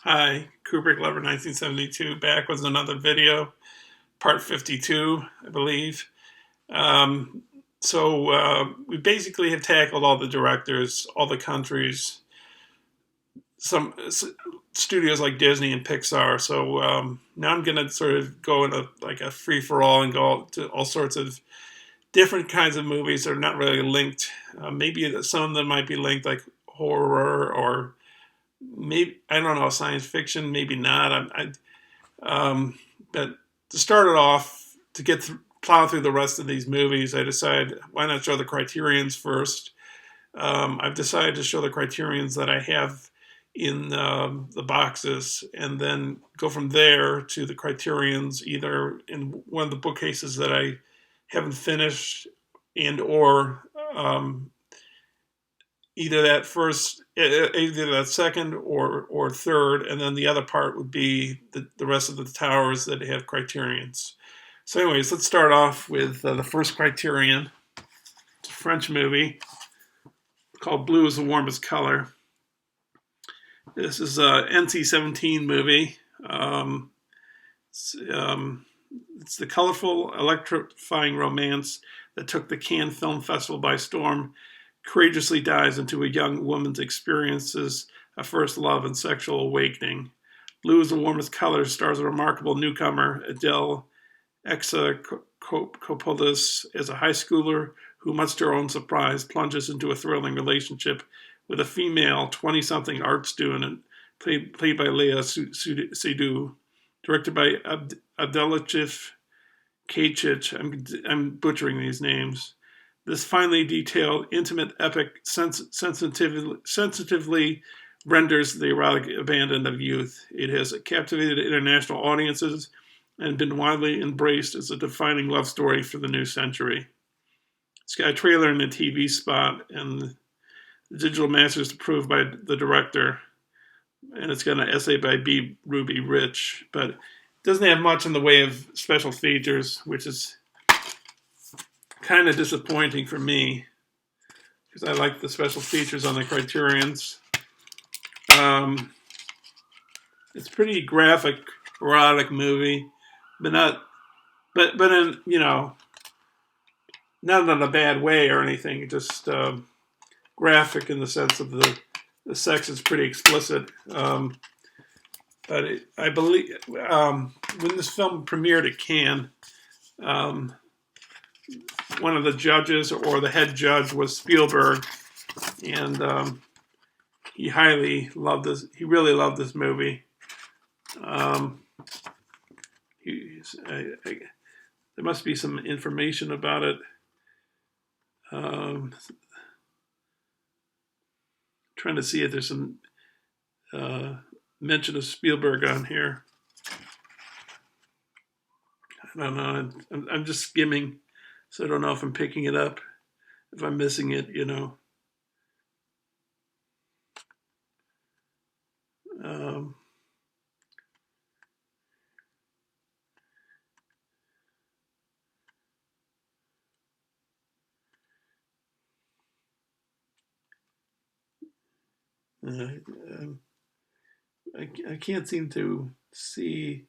Hi, Kubrick Lover 1972, back with another video, part 52, I believe. Um, we basically have tackled all the directors, all the countries, some studios like Disney and Pixar. Now I'm going to sort of go into like a free-for-all and go to all sorts of different kinds of movies that are not really linked. Maybe some of them might be linked, like horror or maybe, I don't know, science fiction, maybe not. But to start it off, to plow through the rest of these movies, I decided why not show the Criterions first. I've decided to show the Criterions that I have in the boxes, and then go from there to the Criterions either in one of the bookcases that I haven't finished, and or either that second or third, and then the other part would be the rest of the towers that have Criterions. So, anyways, let's start off with the first Criterion. It's a French movie called Blue is the Warmest Color. This is a NC-17 movie. It's, it's the colorful, electrifying romance that took the Cannes Film Festival by storm. Courageously dives into a young woman's experiences of first love and sexual awakening. Blue is the Warmest Color stars a remarkable newcomer, Adele Exarchopoulos, as a high schooler who, much to her own surprise, plunges into a thrilling relationship with a female 20-something art student played by Léa Seydoux, directed by Abdelatif Kaycic. I'm butchering these names. This finely detailed, intimate epic sensitively renders the erotic abandon of youth. It has captivated international audiences and been widely embraced as a defining love story for the new century. It's got a trailer and a TV spot, and the digital masters approved by the director, and it's got an essay by B. Ruby Rich, but it doesn't have much in the way of special features, which is kind of disappointing for me, because I like the special features on the Criterions. It's a pretty graphic, erotic movie, but in, not in a bad way or anything. Just graphic in the sense of the sex is pretty explicit. I believe when this film premiered at Cannes, one of the judges, or the head judge, was Spielberg, and he really loved this movie. There must be some information about it. Trying to see if there's some mention of Spielberg on here. I don't know. I'm just skimming, so I don't know if I'm picking it up, if I'm missing it, I can't seem to see.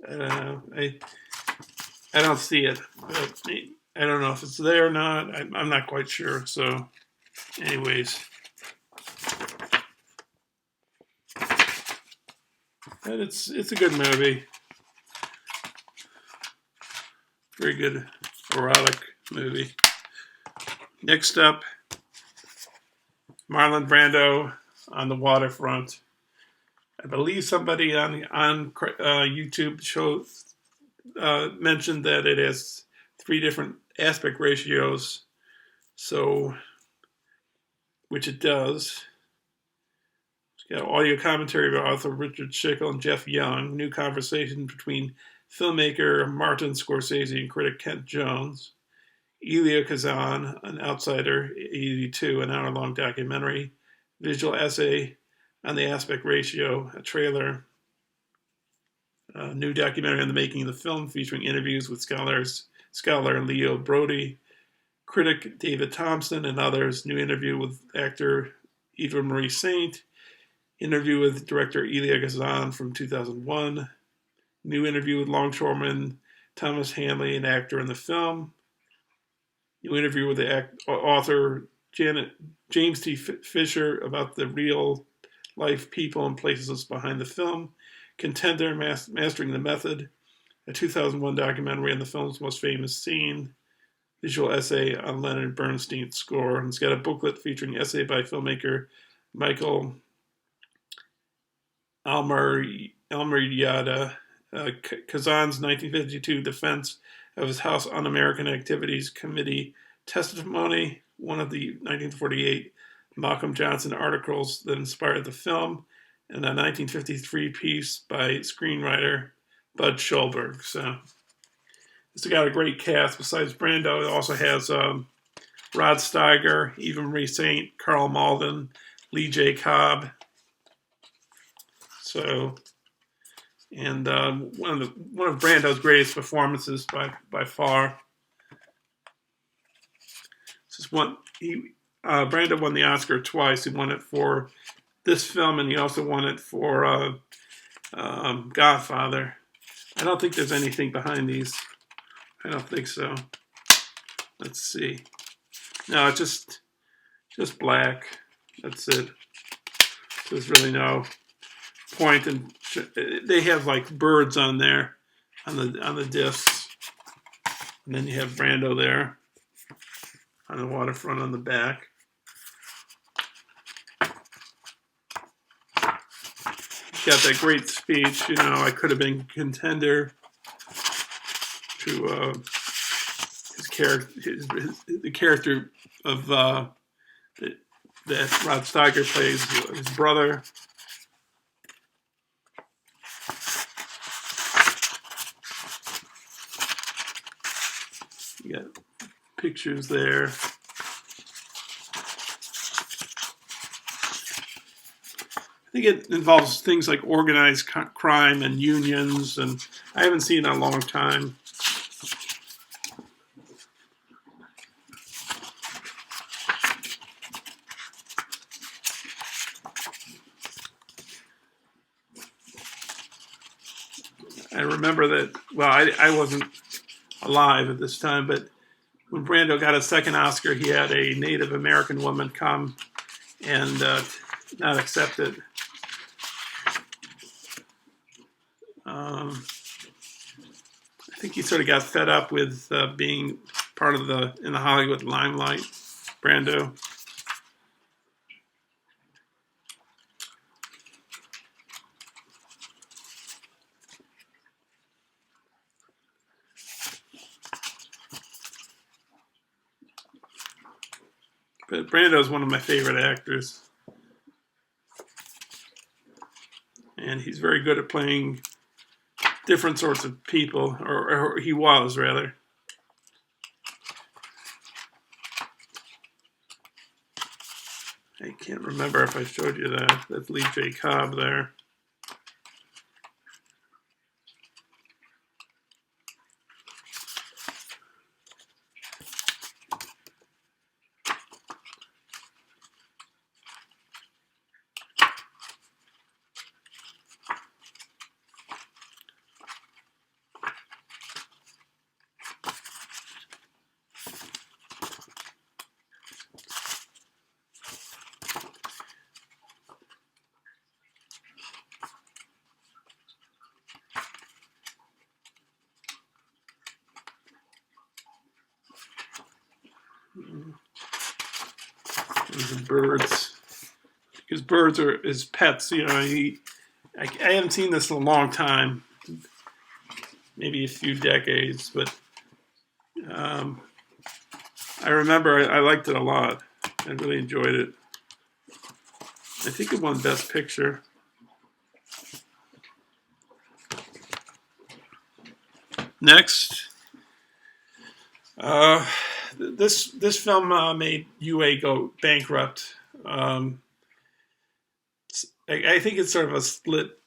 I don't see it. But I don't know if it's there or not. I'm not quite sure. So, anyways, but it's a good movie. Very good erotic movie. Next up, Marlon Brando on the waterfront. I believe somebody on YouTube mentioned that it has 3 different aspect ratios, so which it does. It's got audio commentary by author Richard Schickel and Jeff Young. New conversation between filmmaker Martin Scorsese and critic Kent Jones. Elia Kazan, an outsider, 82, an hour-long documentary. Visual essay on the aspect ratio, a trailer. A new documentary on the making of the film featuring interviews with scholar Leo Brody, critic David Thompson and others. New interview with actor Eva Marie Saint. Interview with director Elia Kazan from 2001. New interview with longshoreman Thomas Hanley, an actor in the film. New interview with the author James T. Fisher about the real life people and places behind the film. Contender, Mastering the Method, a 2001 documentary on the film's most famous scene. Visual essay on Leonard Bernstein's score. And it's got a booklet featuring essay by filmmaker Michael Almeriada, Kazan's 1952 defense of his House Un-American Activities Committee testimony, one of the 1948 Malcolm Johnson articles that inspired the film, and a 1953 piece by screenwriter Bud Schulberg. So it's got a great cast. Besides Brando, it also has Rod Steiger, Eva Marie Saint, Carl Malden, Lee J. Cobb. So, and one of Brando's greatest performances by far. This is one Brando won the Oscar twice. He won it for this film, and he also won it for Godfather. I don't think there's anything behind these. I don't think so. Let's see. No, it's just black. That's it. There's really no point, and they have like birds on there on the discs, and then you have Brando there on the waterfront on the back. He's got that great speech, I could have been contender to his character, the character of that Rod Steiger plays, his brother. You got pictures there. I think it involves things like organized crime and unions, and I haven't seen it in a long time. I remember that, well, I wasn't alive at this time, but when Brando got a second Oscar, he had a Native American woman come and not accept it. I think he sort of got fed up with being part of in the Hollywood limelight, Brando. But Brando is one of my favorite actors. And he's very good at playing different sorts of people, or he was, rather. I can't remember if I showed you that. That's Lee J. Cobb there. The birds. His birds are his pets. I haven't seen this in a long time, maybe a few decades, but I remember I liked it a lot. I really enjoyed it. I think it won Best Picture. Next, this film made UA go bankrupt. I think it's sort of a split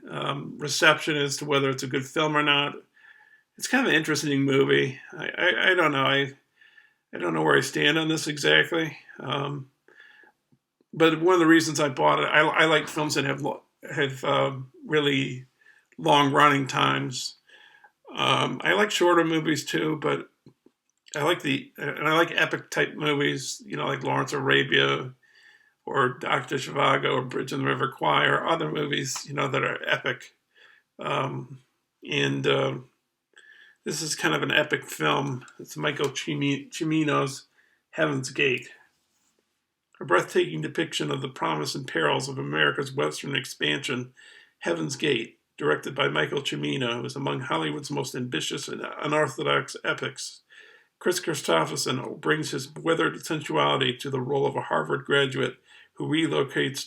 reception as to whether it's a good film or not. It's kind of an interesting movie. I don't know. I I don't know where I stand on this exactly. But one of the reasons I bought it, I like films that have really long running times. I like shorter movies too, but I like epic type movies, like Lawrence of Arabia or Doctor Zhivago or Bridge on the River Kwai or other movies, that are epic. And this is kind of an epic film. It's Michael Cimino's Heaven's Gate, a breathtaking depiction of the promise and perils of America's Western expansion. Heaven's Gate, directed by Michael Cimino, is among Hollywood's most ambitious and unorthodox epics. Chris Christopherson brings his withered sensuality to the role of a Harvard graduate who relocates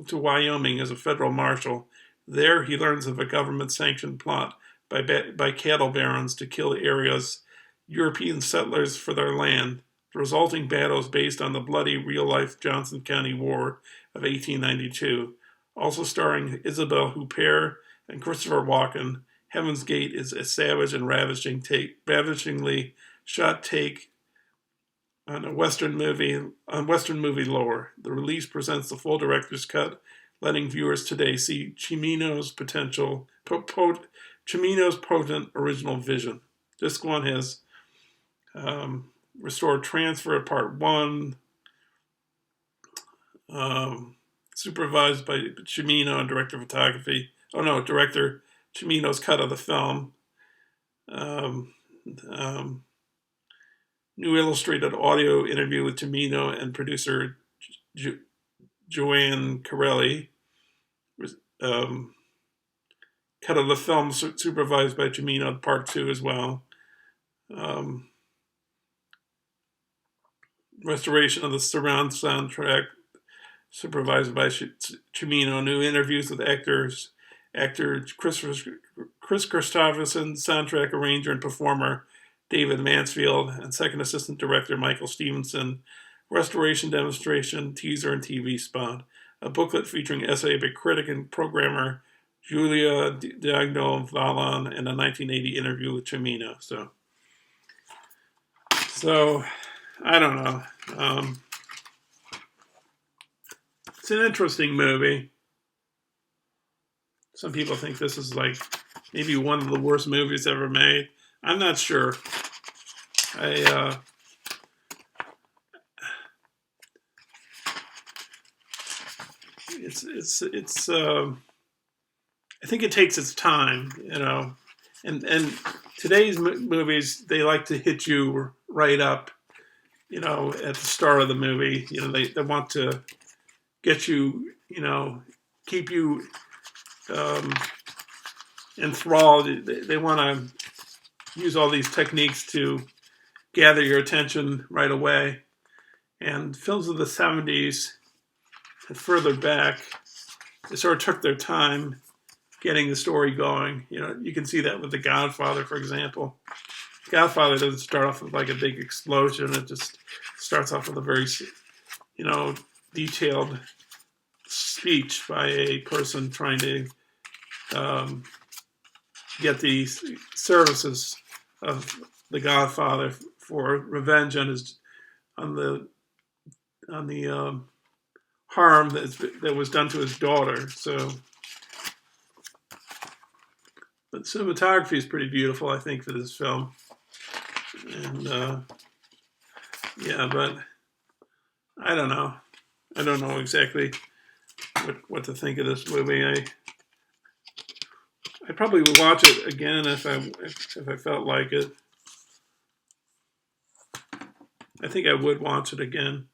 to Wyoming as a federal marshal. There, he learns of a government-sanctioned plot by cattle barons to kill the area's European settlers for their land. The resulting battle is based on the bloody, real-life Johnson County War of 1892. Also starring Isabelle Huppert and Christopher Walken, Heaven's Gate is a savage and ravishingly shot take on Western movie lore. The release presents the full director's cut, letting viewers today see Cimino's potent original vision. Disc 1 has restored transfer part 1, supervised by Cimino and director of photography. Director Cimino's cut of the film. New illustrated audio interview with Cimino and producer Joanne Corelli. Cut of the film supervised by Cimino, part 2 as well. Restoration of the surround soundtrack supervised by Cimino. New interviews with actor Chris Christopherson, soundtrack arranger and performer David Mansfield, and second assistant director Michael Stevenson. Restoration demonstration, teaser, and TV spot. A booklet featuring essay by critic and programmer Julia Diagno-Vallon and a 1980 interview with Cimino. So I don't know. It's an interesting movie. Some people think this is like maybe one of the worst movies ever made. I'm not sure. I think it takes its time, and today's movies, they like to hit you right up, at the start of the movie. They want to get you, keep you enthralled. They want to use all these techniques to gather your attention right away. And films of the 70s and further back, they sort of took their time getting the story going. You can see that with The Godfather, for example. The Godfather doesn't start off with like a big explosion. It just starts off with a very, detailed speech by a person trying to get the services of the Godfather for revenge on the harm that was done to his daughter. So, but cinematography is pretty beautiful, I think, for this film. And but I don't know. I don't know exactly what to think of this movie. I probably would watch it again if I felt like it. I think I would watch it again.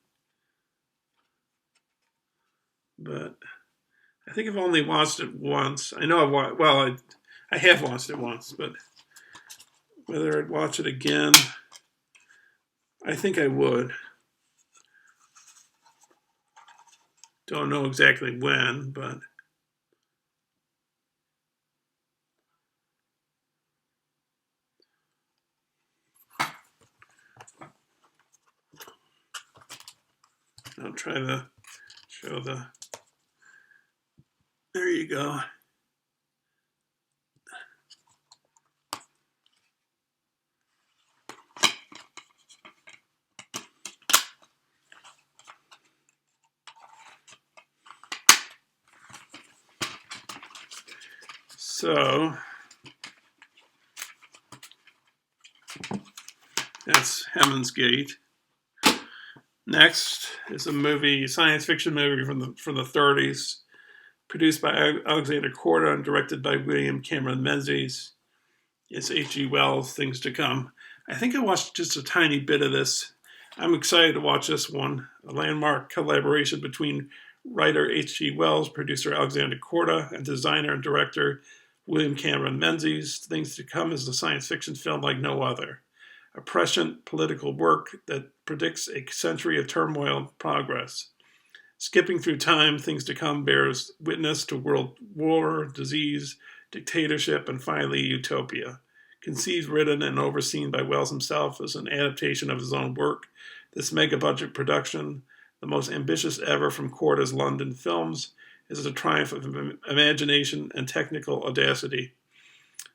But I think I've only watched it once. I know I have watched it once, but whether I'd watch it again, I think I would. Don't know exactly when, but I'll try to show there you go. So that's Heaven's Gate. Next is a movie, science fiction movie from the 30s, produced by Alexander Korda and directed by William Cameron Menzies. It's H.G. Wells' Things to Come. I think I watched just a tiny bit of this. I'm excited to watch this one. A landmark collaboration between writer H.G. Wells, producer Alexander Korda, and designer and director William Cameron Menzies. Things to Come is a science fiction film like no other. A prescient political work that predicts a century of turmoil and progress. Skipping through time, Things to Come bears witness to world war, disease, dictatorship, and finally utopia. Conceived, written, and overseen by Wells himself as an adaptation of his own work, this mega-budget production, the most ambitious ever from Korda's London films, is a triumph of imagination and technical audacity.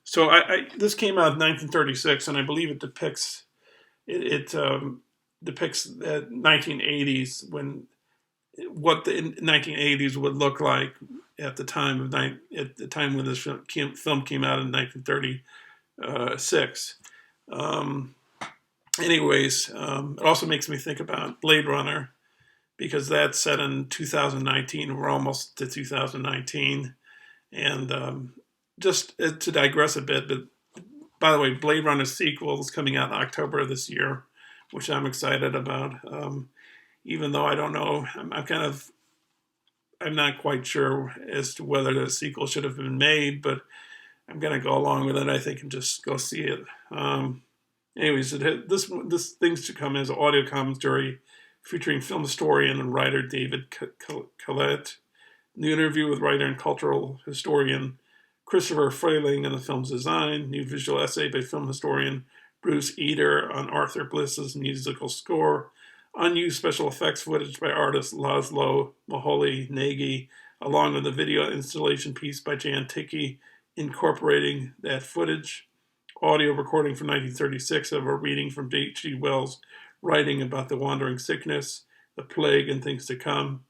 So this came out in 1936, and I believe it depicts the 1980s what the 1980s would look like at the time when this film came out in 1936. It also makes me think about Blade Runner, because that's set in 2019. We're almost to 2019, and just to digress a bit, but by the way, Blade Runner sequel is coming out in October of this year, which I'm excited about. Even though I don't know, I'm not quite sure as to whether the sequel should have been made, but I'm going to go along with it, I think, and just go see it. This Things to Come is an audio commentary featuring film historian and writer David Collette, new interview with writer and cultural historian Christopher Frayling on the film's design, new visual essay by film historian Bruce Eder on Arthur Bliss's musical score, unused special effects footage by artist Laszlo Moholy-Nagy, along with a video installation piece by Jan Ticke incorporating that footage, audio recording from 1936 of a reading from H.G. Wells' writing about the wandering sickness, the plague, and things to come,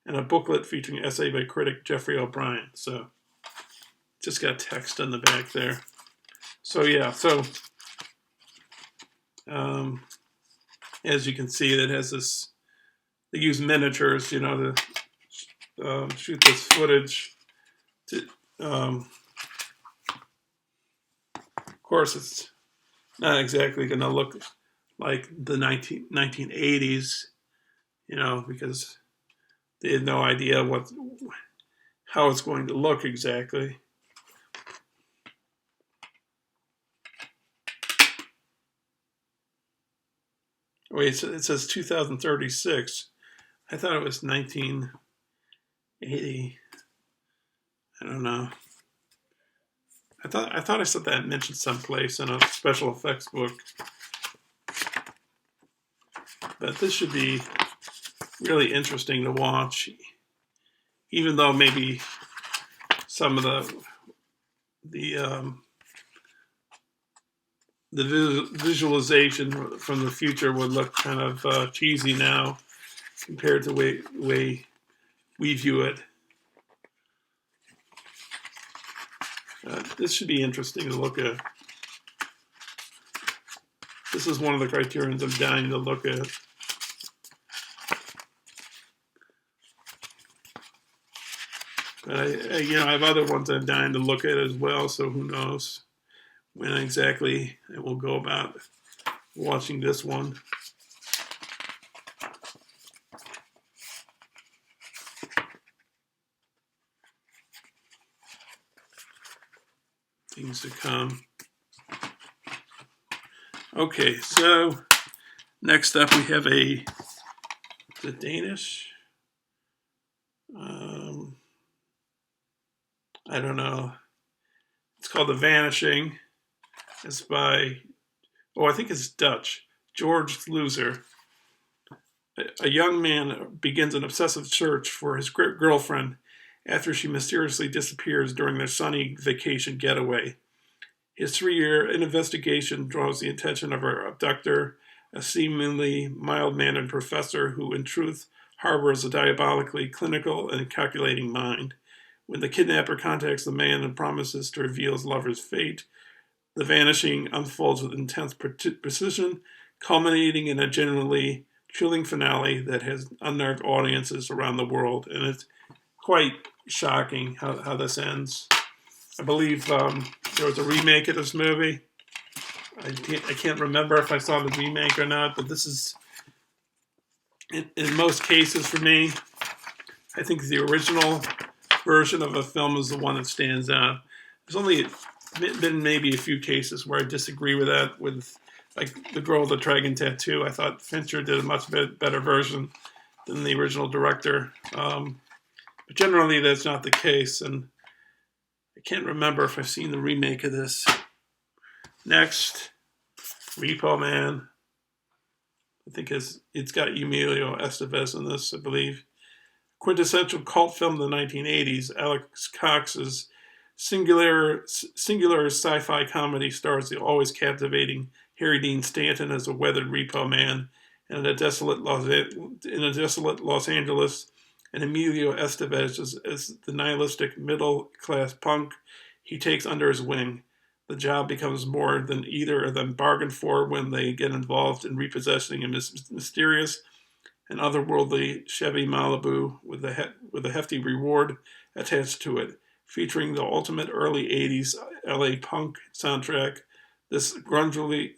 and a booklet featuring essay by critic Jeffrey O'Brien. So just got text on the back there. So yeah, as you can see, it has this, they use miniatures, to shoot this footage. Of course, it's not exactly going to look like the 1980s, because they had no idea how it's going to look exactly. Wait, it says 2036. I thought it was 1980. I don't know. I thought I saw that mentioned someplace in a special effects book. But this should be really interesting to watch, even though maybe some of the visualization from the future would look kind of cheesy now compared to the way we view it. This should be interesting to look at. This is one of the Criterions I'm dying to look at. But I have other ones I'm dying to look at as well, so who knows when exactly I will go about watching this one. Things to come. Okay, so next up we have the Danish. I don't know. It's called The Vanishing. It's by, I think it's Dutch, George Loser. A young man begins an obsessive search for his girlfriend after she mysteriously disappears during their sunny vacation getaway. His 3-year investigation draws the attention of her abductor, a seemingly mild-mannered professor who, in truth, harbors a diabolically clinical and calculating mind. When the kidnapper contacts the man and promises to reveal his lover's fate, the vanishing unfolds with intense precision, culminating in a genuinely chilling finale that has unnerved audiences around the world. And it's quite shocking how this ends. I believe there was a remake of this movie. I can't remember if I saw the remake or not, but this is, in most cases for me, I think the original version of a film is the one that stands out. There's only been maybe a few cases where I disagree with that, with like The Girl with the Dragon Tattoo. I thought Fincher did a much better version than the original director. But generally, that's not the case, and I can't remember if I've seen the remake of this. Next, Repo Man. I think it's got Emilio Estevez in this, I believe. Quintessential cult film of the 1980s, Alex Cox's singular sci-fi comedy stars the always captivating Harry Dean Stanton as a weathered repo man in a desolate Los Angeles, and Emilio Estevez as the nihilistic middle-class punk he takes under his wing. The job becomes more than either of them bargained for when they get involved in repossessing a mysterious and otherworldly Chevy Malibu with a hefty reward attached to it, featuring the ultimate early 80s LA punk soundtrack. This grungily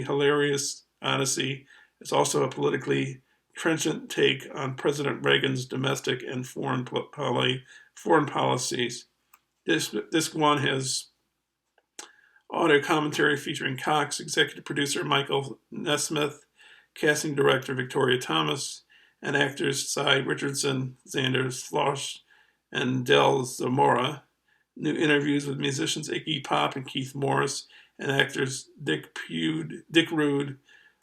hilarious odyssey is also a politically trenchant take on President Reagan's domestic and foreign policies. This one has audio commentary featuring Cox, executive producer Michael Nesmith, casting director Victoria Thomas, and actors Cy Richardson, Xander Schloss, and Del Zamora. New interviews with musicians Iggy Pop and Keith Morris, and actors Dick Rude,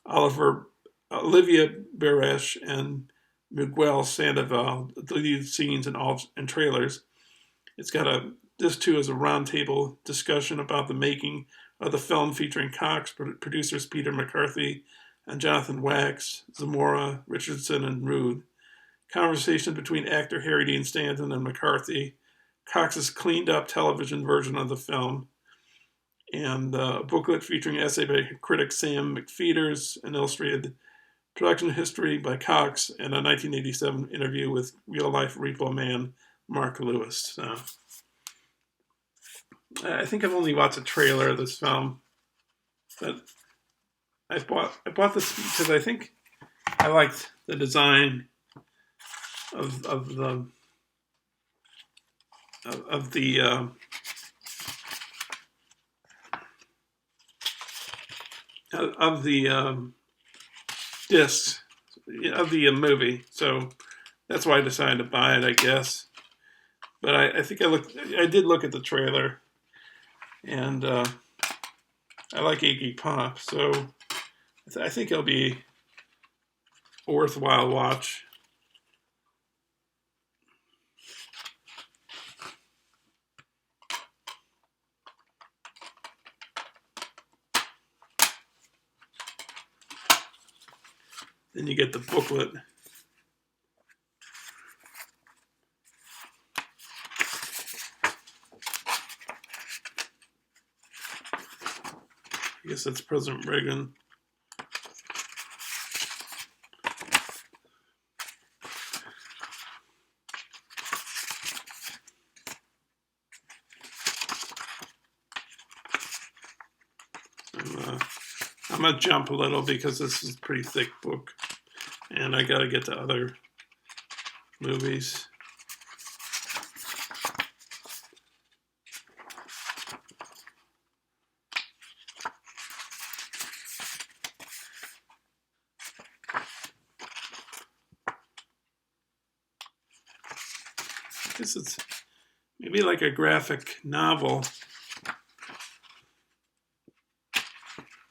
Olivia Barash, and Miguel Sandoval, the lead scenes and trailers. This too is a roundtable discussion about the making of the film, featuring Cox, producers Peter McCarthy and Jonathan Wax, Zamora, Richardson, and Rude. Conversation between actor Harry Dean Stanton and McCarthy, Cox's cleaned-up television version of the film, and a booklet featuring an essay by critic Sam McFeeters, an illustrated production history by Cox, and a 1987 interview with real-life repo man Mark Lewis. So, I think I've only watched a trailer of this film, but I bought this because I think I liked the design of the discs of the movie, so that's why I decided to buy it, I guess. But I think I did look at the trailer, and I like Iggy Pop, so I think it'll be a worthwhile watch. Then you get the booklet. I guess that's President Reagan. I'm going to jump a little because this is a pretty thick book, and I got to get to other movies. I guess it's maybe like a graphic novel.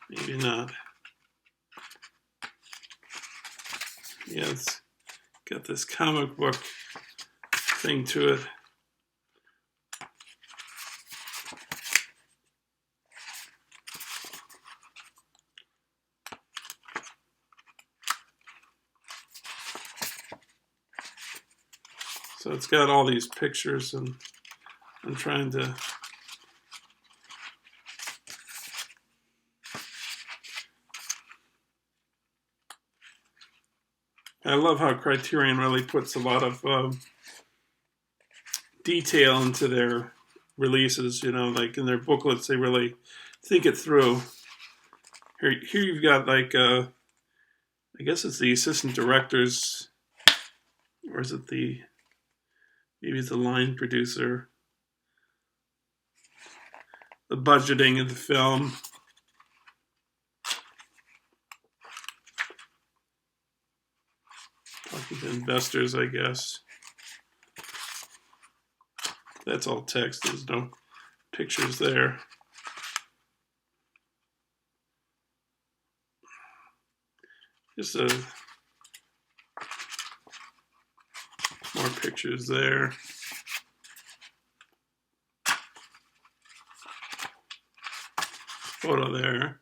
Maybe not. Yeah, it's got this comic book thing to it. So it's got all these pictures, and I'm trying to... I love how Criterion really puts a lot of detail into their releases, you know, like in their booklets, they really think it through. Here you've got like, I guess it's the assistant directors, or is it maybe it's the line producer, the budgeting of the film. Talking to investors, I guess. That's all text, there's no pictures there. Just more pictures there. Photo there.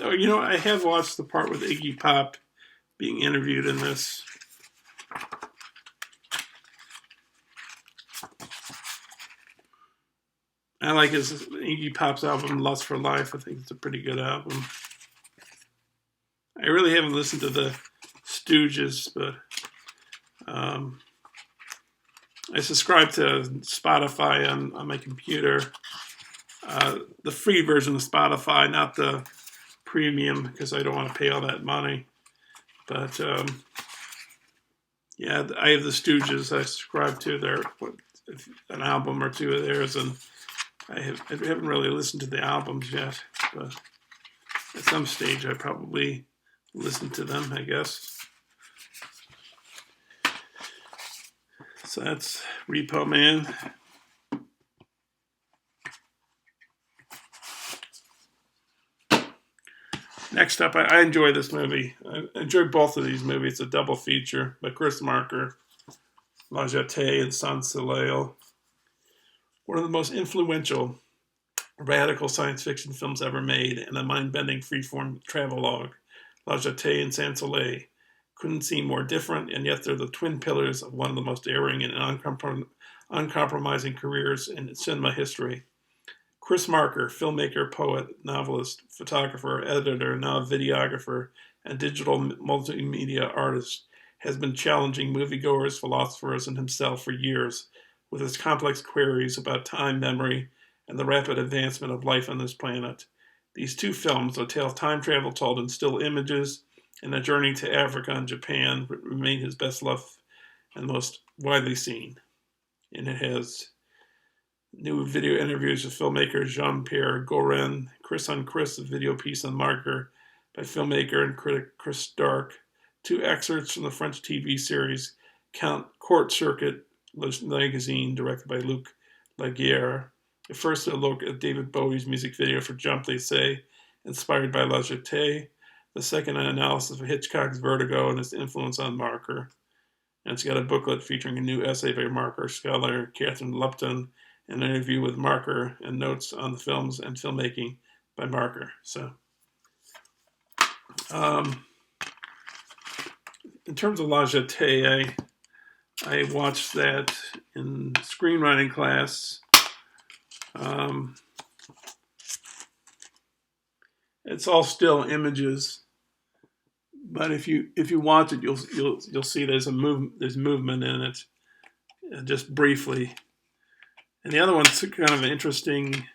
You know, I have watched the part with Iggy Pop being interviewed in this. I like Iggy Pop's album, Lust for Life. I think it's a pretty good album. I really haven't listened to the Stooges, but I subscribe to Spotify on my computer. The free version of Spotify, not the premium, because I don't want to pay all that money. But yeah, I have the Stooges. I subscribe to an album or two of theirs, and I haven't really listened to the albums yet. But at some stage, I probably listen to them, I guess. So that's Repo Man. Next up, I enjoy this movie. I enjoy both of these movies. It's a double feature by Chris Marker, La Jetée, and Sans Soleil. One of the most influential, radical science fiction films ever made, and a mind-bending freeform travelogue. La Jetée and Sans Soleil couldn't seem more different, and yet they're the twin pillars of one of the most daring and uncompromising careers in cinema history. Chris Marker, filmmaker, poet, novelist, photographer, editor, now videographer, and digital multimedia artist, has been challenging moviegoers, philosophers, and himself for years with his complex queries about time, memory, and the rapid advancement of life on this planet. These two films, a tale of time travel told in still images, and a journey to Africa and Japan, remain his best loved and most widely seen. And it has new video interviews with filmmaker Jean-Pierre Gorin, Chris on Chris, a video piece on Marker by filmmaker and critic Chris Dark, two excerpts from the French TV series Court Circuit magazine, directed by Luc Laguerre. The first a look at David Bowie's music video for Jump They Say, inspired by La Jetée. The second an analysis of Hitchcock's Vertigo and its influence on Marker. And it's got a booklet featuring a new essay by Marker scholar Catherine Lupton, an interview with Marker, and notes on the films and filmmaking by Marker. So, in terms of La Jetée, I watched that in screenwriting class. It's all still images, but if you watch it, you'll see there's movement in it, just briefly. And the other one's kind of an interesting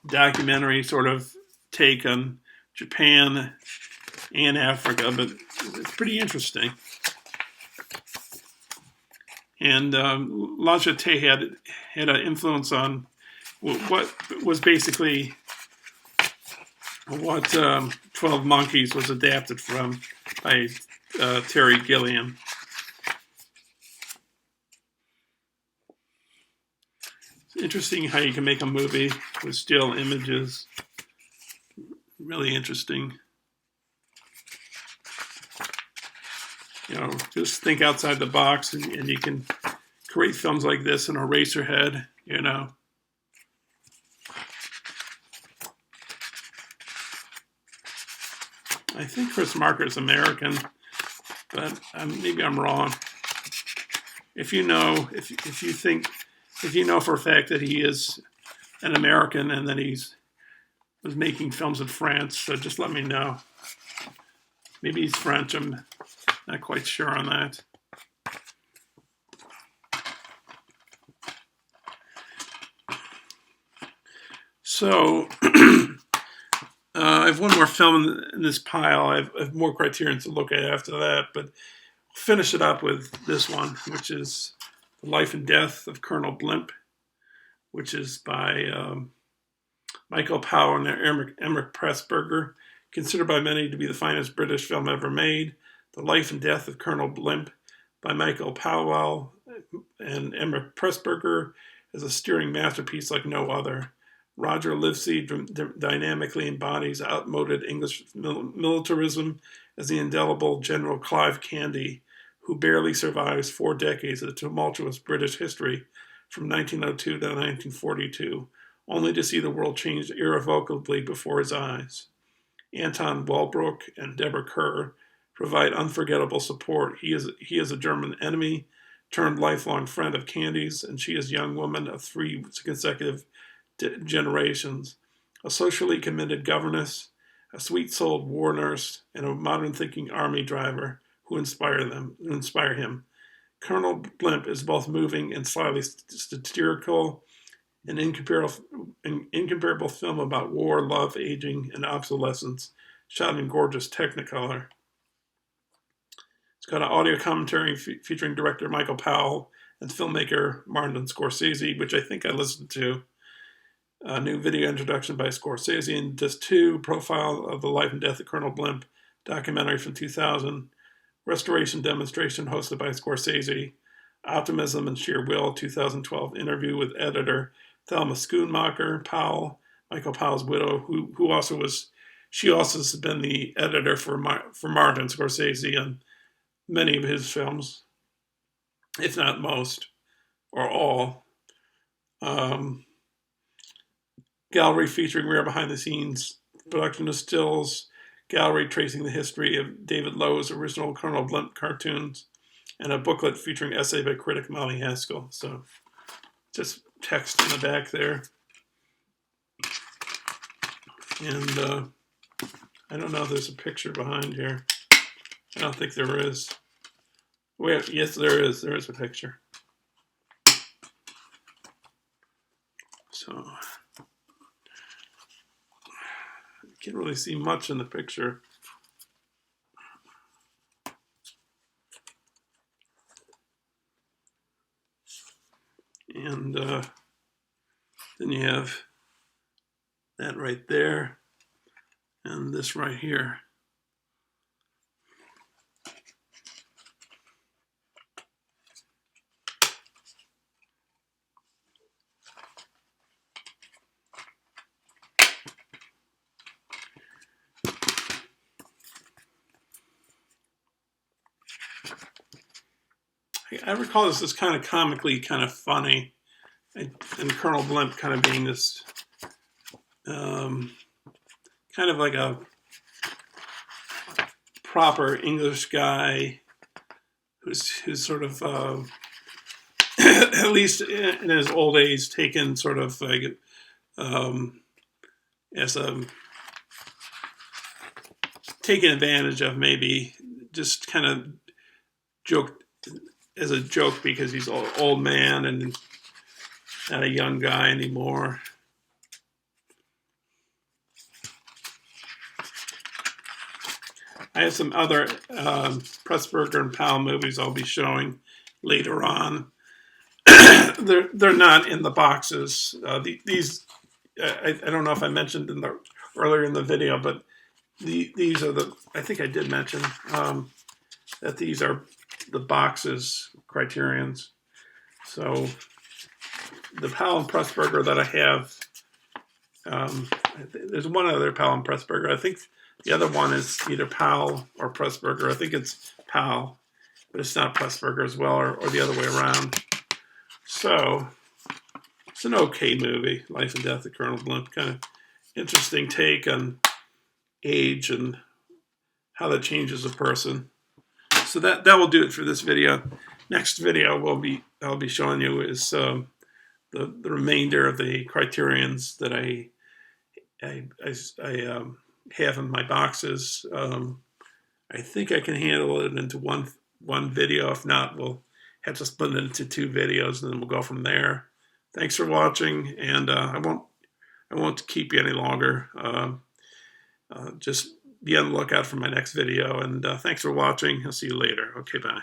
documentary sort of take on Japan and Africa, but it's pretty interesting. And La Jetée had an influence on what was basically what 12 Monkeys was adapted from by Terry Gilliam. It's interesting how you can make a movie with still images. Really interesting. just think outside the box, and you can create films like this in Eraserhead, I think Chris Marker is American, but maybe I'm wrong. If you know for a fact that he is an American and that was making films in France, so just let me know. Maybe he's French. I'm not quite sure on that. So I have one more film in this pile. I have more Criterions to look at after that, but I'll finish it up with this one, which is The Life and Death of Colonel Blimp, which is by Michael Powell and Emmerich Pressburger, considered by many to be the finest British film ever made. The Life and Death of Colonel Blimp by Michael Powell and Emmerich Pressburger is a stirring masterpiece like no other. Roger Livesey dynamically embodies outmoded English militarism as the indelible General Clive Candy, who barely survives 4 decades of tumultuous British history from 1902 to 1942, only to see the world change irrevocably before his eyes. Anton Walbrook and Deborah Kerr provide unforgettable support. He is a German enemy turned lifelong friend of Candy's, and she is a young woman of 3 consecutive generations, a socially committed governess, a sweet-souled war nurse, and a modern-thinking army driver who inspire him. Colonel Blimp is both moving and slightly satirical, an incomparable film about war, love, aging, and obsolescence, shot in gorgeous Technicolor. It's got an audio commentary featuring director Michael Powell and filmmaker Martin Scorsese, which I think I listened to. A new video introduction by Scorsese, and Disc 2, profile of the life and death of Colonel Blimp, documentary from 2000. Restoration demonstration hosted by Scorsese. Optimism and Sheer Will, 2012 interview with editor Thelma Schoonmaker, Michael Powell's widow, who also has been the editor for Martin Scorsese on many of his films, if not most or all. Gallery featuring rare behind-the-scenes production of stills, gallery tracing the history of David Lowe's original Colonel Blimp cartoons, and a booklet featuring essay by critic Molly Haskell. So just text in the back there. And I don't know if there's a picture behind here. I don't think there is. Wait, yes, there is. There is a picture. So can't really see much in the picture. And then you have that right there and this right here. I recall this as kind of comically kind of funny, and Colonel Blimp kind of being this kind of like a proper English guy who's sort of at least in his old age taken sort of like as a taken advantage of, maybe just kind of joked as a joke because he's an old man and not a young guy anymore. I have some other Pressburger and Powell movies I'll be showing later on. They're not in the boxes. These I don't know if I mentioned earlier in the video, but these are I think I did mention that these are the boxes Criterions. So the Powell and Pressburger that I have, there's one other Powell and Pressburger. I think the other one is either Powell or Pressburger. I think it's Powell. but it's not Pressburger as well, or the other way around. So it's an okay movie, Life and Death of Colonel Blimp. Kind of interesting take on age and how that changes a person. So that will do it for this video. Next video I'll be showing you is the remainder of the Criterions that I have in my boxes. I think I can handle it into one video. If not, we'll have to split it into 2 videos, and then we'll go from there. Thanks for watching, and I won't keep you any longer. Just be on the lookout for my next video, and thanks for watching. I'll see you later. Okay, bye.